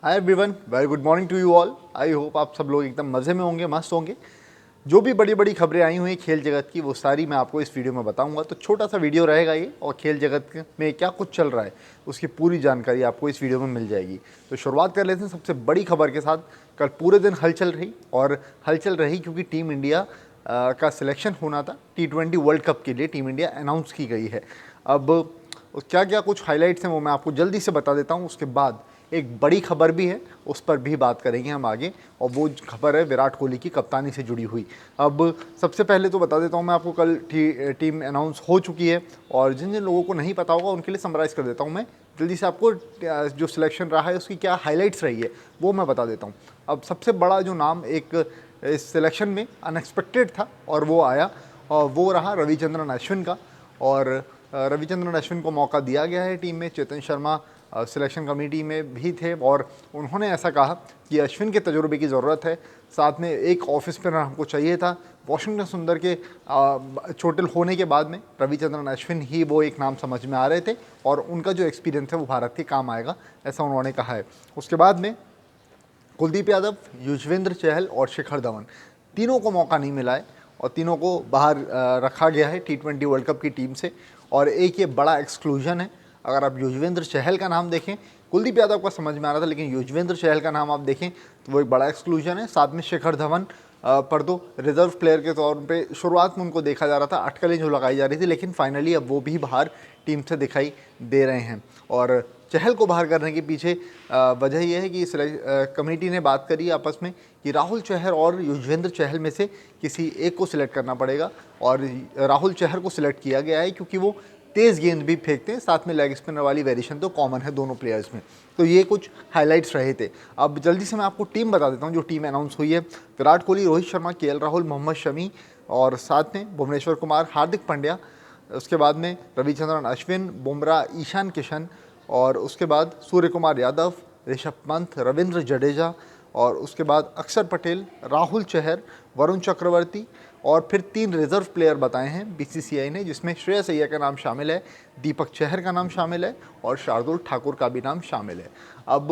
Hi everyone, very good morning to you all. I hope आप सब लोग एकदम मज़े में होंगे, मस्त होंगे। जो भी बड़ी बड़ी खबरें आई हुई हैं खेल जगत की, वो सारी मैं आपको इस वीडियो में बताऊंगा। तो छोटा सा वीडियो रहेगा ये, और खेल जगत में क्या कुछ चल रहा है उसकी पूरी जानकारी आपको इस वीडियो में मिल जाएगी। तो शुरुआत कर लेते हैं सबसे बड़ी खबर के साथ। कल पूरे दिन हलचल रही, और हलचल रही क्योंकि टीम इंडिया का सिलेक्शन होना था T20 वर्ल्ड कप के लिए। टीम इंडिया अनाउंस की गई है। अब क्या क्या कुछ हाइलाइट्स हैं वो मैं आपको जल्दी से बता देता हूँ। उसके बाद एक बड़ी खबर भी है, उस पर भी बात करेंगे हम आगे, और वो खबर है विराट कोहली की कप्तानी से जुड़ी हुई। अब सबसे पहले तो बता देता हूँ मैं आपको, कल टीम अनाउंस हो चुकी है, और जिन जिन लोगों को नहीं पता होगा उनके लिए समराइज़ कर देता हूँ मैं जल्दी से आपको। जो सिलेक्शन रहा है उसकी क्या हाइलाइट्स रही है वो मैं बता देता हूँ। अब सबसे बड़ा जो नाम एक इस सिलेक्शन में अनएक्सपेक्टेड था और वो आया, और वो रहा रविचंद्रन अश्विन का। और रविचंद्रन अश्विन को मौका दिया गया है टीम में। चेतन शर्मा सिलेक्शन कमेटी में भी थे, और उन्होंने ऐसा कहा कि अश्विन के तजुर्बे की ज़रूरत है, साथ में एक ऑफ स्पिनर हमको चाहिए था। वॉशिंगटन सुंदर के चोटिल होने के बाद में रविचंद्रन अश्विन ही वो एक नाम समझ में आ रहे थे, और उनका जो एक्सपीरियंस है वो भारत के काम आएगा, ऐसा उन्होंने कहा है। उसके बाद में कुलदीप यादव, युजवेंद्र चहल और शिखर धवन, तीनों को मौका नहीं मिला है, और तीनों को बाहर रखा गया है T20 वर्ल्ड कप की टीम से। और एक ये बड़ा एक्सक्लूजन है। अगर आप युजवेंद्र चहल का नाम देखें, कुलदीप यादव का समझ में आ रहा था, लेकिन युजवेंद्र चहल का नाम आप देखें तो वो एक बड़ा एक्सक्लूजन है। साथ में शिखर धवन पर तो रिजर्व प्लेयर के तौर पे शुरुआत में उनको देखा जा रहा था, अटकलें जो लगाई जा रही थी, लेकिन फाइनली अब वो भी बाहर टीम से दिखाई दे रहे हैं। और चहल को बाहर करने के पीछे वजह यह है कि कमेटी ने बात करी आपस में कि राहुल चहर और युजवेंद्र चहल में से किसी एक को सिलेक्ट करना पड़ेगा, और राहुल चहर को सिलेक्ट किया गया है क्योंकि वो तेज़ गेंद भी फेंकते हैं, साथ में लेग स्पिनर वाली वेरिएशन तो कॉमन है दोनों प्लेयर्स में। तो ये कुछ हाइलाइट्स रहे थे। अब जल्दी से मैं आपको टीम बता देता हूँ जो टीम अनाउंस हुई है। विराट कोहली, रोहित शर्मा, KL राहुल, मोहम्मद शमी, और साथ में भुवनेश्वर कुमार, हार्दिक पांड्या। उसके बाद में रविचंद्रन अश्विन, बुमराह, ईशान किशन, और उसके बाद सूर्य कुमार यादव, ऋषभ पंत, रविंद्र जडेजा, और उसके बाद अक्षर पटेल, राहुल चहर, वरुण चक्रवर्ती, और फिर 3 रिजर्व प्लेयर बताए हैं BCCI ने, जिसमें श्रेयस अय्यर का नाम शामिल है, दीपक चहर का नाम शामिल है, और शार्दुल ठाकुर का भी नाम शामिल है। अब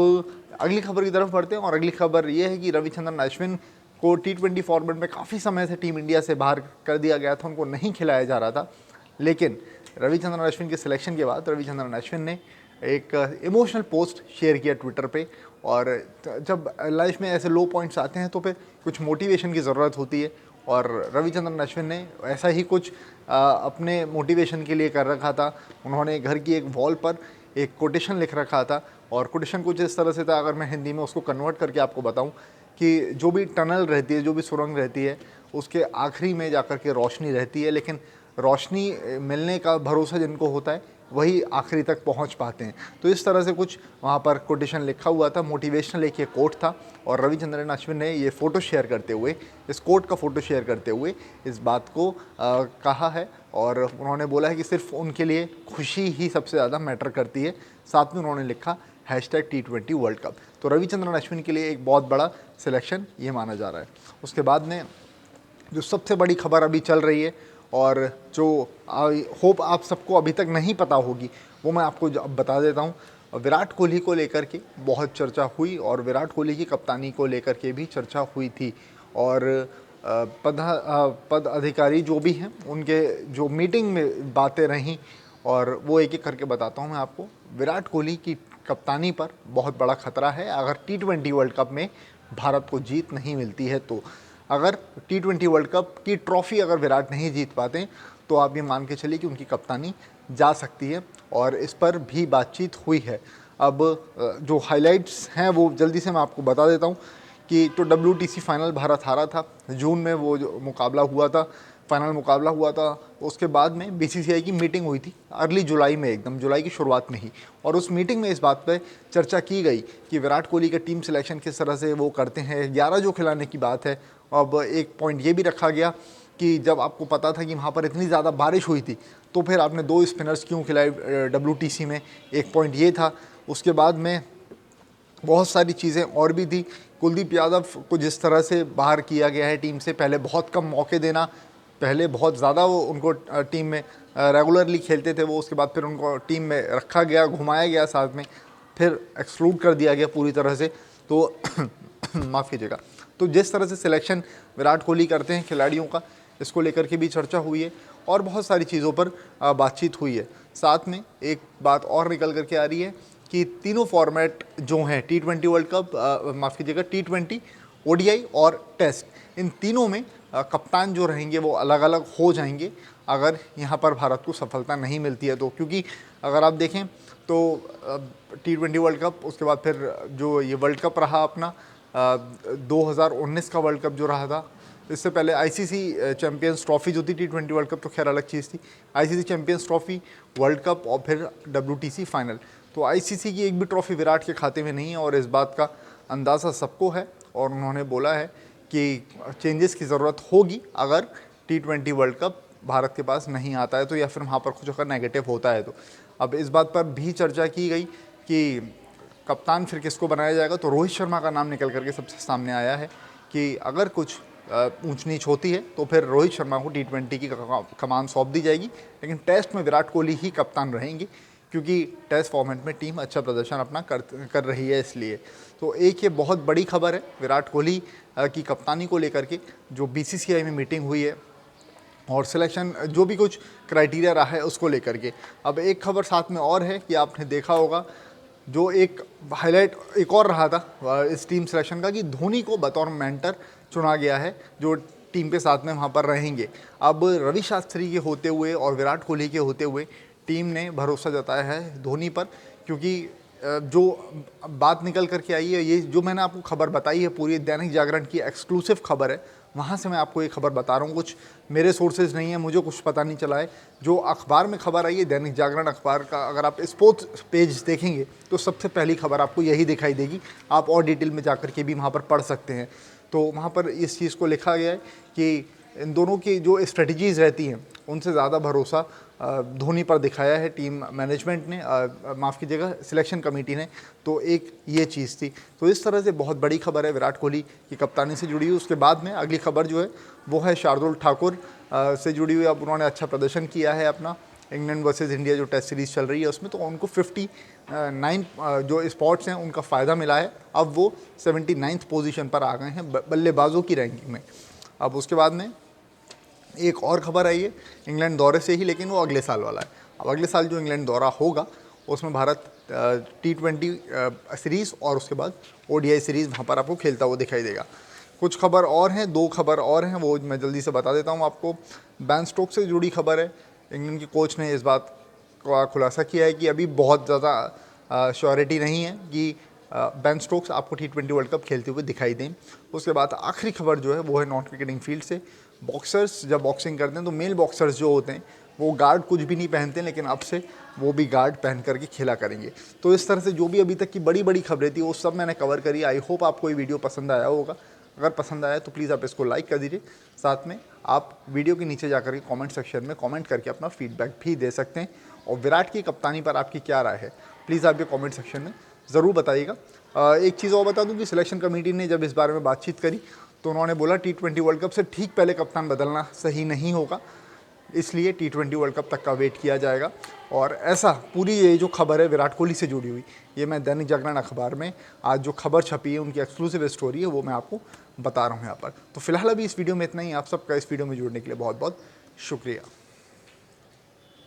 अगली खबर की तरफ बढ़ते हैं, और अगली खबर ये है कि रविचंद्रन अश्विन को T20 फॉर्मेट में काफ़ी समय से टीम इंडिया से बाहर कर दिया गया था, उनको नहीं खिलाया जा रहा था। लेकिन रविचंद्रन अश्विन के सिलेक्शन के बाद रविचंद्रन अश्विन ने एक इमोशनल पोस्ट शेयर किया ट्विटर पे। और जब लाइफ में ऐसे लो पॉइंट्स आते हैं तो फिर कुछ मोटिवेशन की ज़रूरत होती है, और रविचंद्रन अश्विन ने ऐसा ही कुछ अपने मोटिवेशन के लिए कर रखा था। उन्होंने घर की एक वॉल पर एक कोटेशन लिख रखा था, और कोटेशन कुछ इस तरह से था, अगर मैं हिंदी में उसको कन्वर्ट करके आपको बताऊं, कि जो भी टनल रहती है, जो भी सुरंग रहती है, उसके आखिरी में जाकर के रोशनी रहती है, लेकिन रोशनी मिलने का भरोसा जिनको होता है वही आखिरी तक पहुंच पाते हैं। तो इस तरह से कुछ वहाँ पर कोटेशन लिखा हुआ था, मोटिवेशनल एक ये कोट था। और रविचंद्रन अश्विन ने ये फ़ोटो शेयर करते हुए, इस कोट का फ़ोटो शेयर करते हुए इस बात को कहा है, और उन्होंने बोला है कि सिर्फ उनके लिए खुशी ही सबसे ज़्यादा मैटर करती है। साथ में उन्होंने लिखा #T20 वर्ल्ड कप। तो रविचंद्रन अश्विन के लिए एक बहुत बड़ा सिलेक्शन ये माना जा रहा है। उसके बाद में जो सबसे बड़ी खबर अभी चल रही है, और जो आई होप आप सबको अभी तक नहीं पता होगी, वो मैं आपको अब बता देता हूँ। विराट कोहली को लेकर के बहुत चर्चा हुई, और विराट कोहली की कप्तानी को लेकर के भी चर्चा हुई थी। और पद अधिकारी जो भी हैं उनके जो मीटिंग में बातें रहीं, और वो एक एक करके बताता हूँ मैं आपको। विराट कोहली की कप्तानी पर बहुत बड़ा खतरा है अगर T20 वर्ल्ड कप में भारत को जीत नहीं मिलती है तो। अगर T20 वर्ल्ड कप की ट्रॉफ़ी अगर विराट नहीं जीत पाते तो आप ये मान के चलिए कि उनकी कप्तानी जा सकती है, और इस पर भी बातचीत हुई है। अब जो हाइलाइट्स हैं वो जल्दी से मैं आपको बता देता हूँ कि तो WTC फाइनल भारत हारा था, जून में वो जो मुकाबला हुआ था, फाइनल मुकाबला हुआ था। उसके बाद में BCCI की मीटिंग हुई थी अर्ली जुलाई में, एकदम जुलाई की शुरुआत में ही, और उस मीटिंग में इस बात पे चर्चा की गई कि विराट कोहली के टीम सिलेक्शन किस तरह से वो करते हैं। 11 जो खिलाने की बात है। अब एक पॉइंट ये भी रखा गया कि जब आपको पता था कि वहाँ पर इतनी ज़्यादा बारिश हुई थी तो फिर आपने 2 स्पिनर्स क्यों खिलाए WTC में, एक पॉइंट ये था। उसके बाद में बहुत सारी चीज़ें और भी थी। कुलदीप यादव को जिस तरह से बाहर किया गया है टीम से, पहले बहुत कम मौके देना, पहले बहुत ज़्यादा वो उनको टीम में रेगुलरली खेलते थे वो, उसके बाद फिर उनको टीम में रखा गया, घुमाया गया साथ में, फिर एक्सक्लूड कर दिया गया पूरी तरह से। तो माफ़ कीजिएगा। तो जिस तरह से सिलेक्शन विराट कोहली करते हैं खिलाड़ियों का, इसको लेकर के भी चर्चा हुई है और बहुत सारी चीज़ों पर बातचीत हुई है। साथ में एक बात और निकल करके आ रही है कि तीनों फॉर्मेट जो हैं T20 वर्ल्ड कप, माफ़ कीजिएगा T20, ODI और टेस्ट, इन तीनों में कप्तान जो रहेंगे वो अलग अलग हो जाएंगे अगर यहाँ पर भारत को सफलता नहीं मिलती है तो। क्योंकि अगर आप देखें तो T20 वर्ल्ड कप, उसके बाद फिर जो ये वर्ल्ड कप रहा अपना 2019 का वर्ल्ड कप जो रहा था, इससे पहले ICC चैम्पियंस ट्रॉफी जो थी, T20 वर्ल्ड कप तो खैर अलग चीज़ थी, ICC champions trophy, world cup और फिर WTC फाइनल। तो ICC की एक भी ट्रॉफी विराट के खाते में नहीं है और इस बात का अंदाज़ा सबको है। और उन्होंने बोला है कि चेंजेस की ज़रूरत होगी अगर T20 वर्ल्ड कप भारत के पास नहीं आता है तो, या फिर वहाँ पर कुछ अगर नेगेटिव होता है तो। अब इस बात पर भी चर्चा की गई कि कप्तान फिर किसको बनाया जाएगा, तो रोहित शर्मा का नाम निकल करके सबसे सामने आया है कि अगर कुछ ऊंच नीच होती है तो फिर रोहित शर्मा को T20 की कमान सौंप दी जाएगी। लेकिन टेस्ट में विराट कोहली ही कप्तान रहेंगे क्योंकि टेस्ट फॉर्मेट में टीम अच्छा प्रदर्शन अपना कर रही है इसलिए। तो एक ये बहुत बड़ी खबर है विराट कोहली की कप्तानी को लेकर के, जो BCCI में मीटिंग हुई है और सिलेक्शन जो भी कुछ क्राइटेरिया रहा है उसको लेकर के। अब एक खबर साथ में और है कि आपने देखा होगा, जो एक हाईलाइट एक और रहा था इस टीम सिलेक्शन का, कि धोनी को बतौर मेंटर चुना गया है जो टीम के साथ में वहाँ पर रहेंगे। अब रवि शास्त्री के होते हुए और विराट कोहली के होते हुए टीम ने भरोसा जताया है धोनी पर, क्योंकि जो बात निकल करके आई है, ये जो मैंने आपको खबर बताई है पूरी दैनिक जागरण की एक्सक्लूसिव खबर है, वहाँ से मैं आपको ये खबर बता रहा हूँ। कुछ मेरे सोर्सेज नहीं है, मुझे कुछ पता नहीं चला है, जो अखबार में खबर आई है दैनिक जागरण अखबार का, अगर आप स्पोर्ट्स पेज देखेंगे तो सबसे पहली खबर आपको यही दिखाई देगी। आप और डिटेल में जाकर के भी वहाँ पर पढ़ सकते हैं। तो वहाँ पर इस चीज़ को लिखा गया है कि इन दोनों की जो स्ट्रेटजीज़ रहती हैं उनसे ज़्यादा भरोसा धोनी पर दिखाया है टीम मैनेजमेंट ने, माफ़ कीजिएगा सिलेक्शन कमेटी ने। तो एक ये चीज़ थी। तो इस तरह से बहुत बड़ी खबर है विराट कोहली की कप्तानी से जुड़ी हुई। उसके बाद में अगली खबर जो है वो है शार्दुल ठाकुर से जुड़ी हुई। अब उन्होंने अच्छा प्रदर्शन किया है अपना इंग्लैंड वर्सेस इंडिया जो टेस्ट सीरीज़ चल रही है उसमें, तो उनको 59 जो स्पॉट्स हैं उनका फ़ायदा मिला है। अब वो 79th पोजीशन पर आ गए हैं बल्लेबाजों की रैंकिंग में। अब उसके बाद में एक और खबर आई है इंग्लैंड दौरे से ही, लेकिन वो अगले साल वाला है। अब अगले साल जो इंग्लैंड दौरा होगा उसमें भारत T20 सीरीज़ और उसके बाद ODI सीरीज़ वहाँ पर आपको खेलता हुआ दिखाई देगा। कुछ खबर और हैं, 2 खबर और हैं, वो मैं जल्दी से बता देता हूँ आपको। बेन स्टोक्स से जुड़ी खबर है। इंग्लैंड के कोच ने इस बात का खुलासा किया है कि अभी बहुत ज़्यादा श्योरिटी नहीं है कि बेन स्टोक्स आपको T20 वर्ल्ड कप खेलते हुए दिखाई दें। उसके बाद आखिरी खबर जो है वो है नॉन क्रिकेटिंग फील्ड से। बॉक्सर्स जब बॉक्सिंग करते हैं तो मेल बॉक्सर्स जो होते हैं वो गार्ड कुछ भी नहीं पहनते, लेकिन अब से वो भी गार्ड पहन करके खेला करेंगे। तो इस तरह से जो भी अभी तक की बड़ी बड़ी खबरें थी वो सब मैंने कवर करी। आई होप आपको ये वीडियो पसंद आया होगा। अगर पसंद आया तो प्लीज़ आप इसको लाइक कर दीजिए। साथ में आप वीडियो के नीचे जाकर के कमेंट सेक्शन में कमेंट करके अपना फीडबैक भी दे सकते हैं। और विराट की कप्तानी पर आपकी क्या राय है प्लीज़ आप ये कमेंट सेक्शन में ज़रूर बताइएगा। एक चीज़ और बता दूं कि सिलेक्शन कमेटी ने जब इस बारे में बातचीत करी तो उन्होंने बोला T20 वर्ल्ड कप से ठीक पहले कप्तान बदलना सही नहीं होगा, इसलिए T20 वर्ल्ड कप तक का वेट किया जाएगा। और ऐसा पूरी ये जो खबर है विराट कोहली से जुड़ी हुई, ये मैं दैनिक जागरण अखबार में आज जो खबर छपी है उनकी एक्सक्लूसिव स्टोरी है वो मैं आपको बता रहा हूँ यहाँ पर। तो फिलहाल अभी इस वीडियो में इतना ही। आप सबका इस वीडियो में जुड़ने के लिए बहुत बहुत शुक्रिया।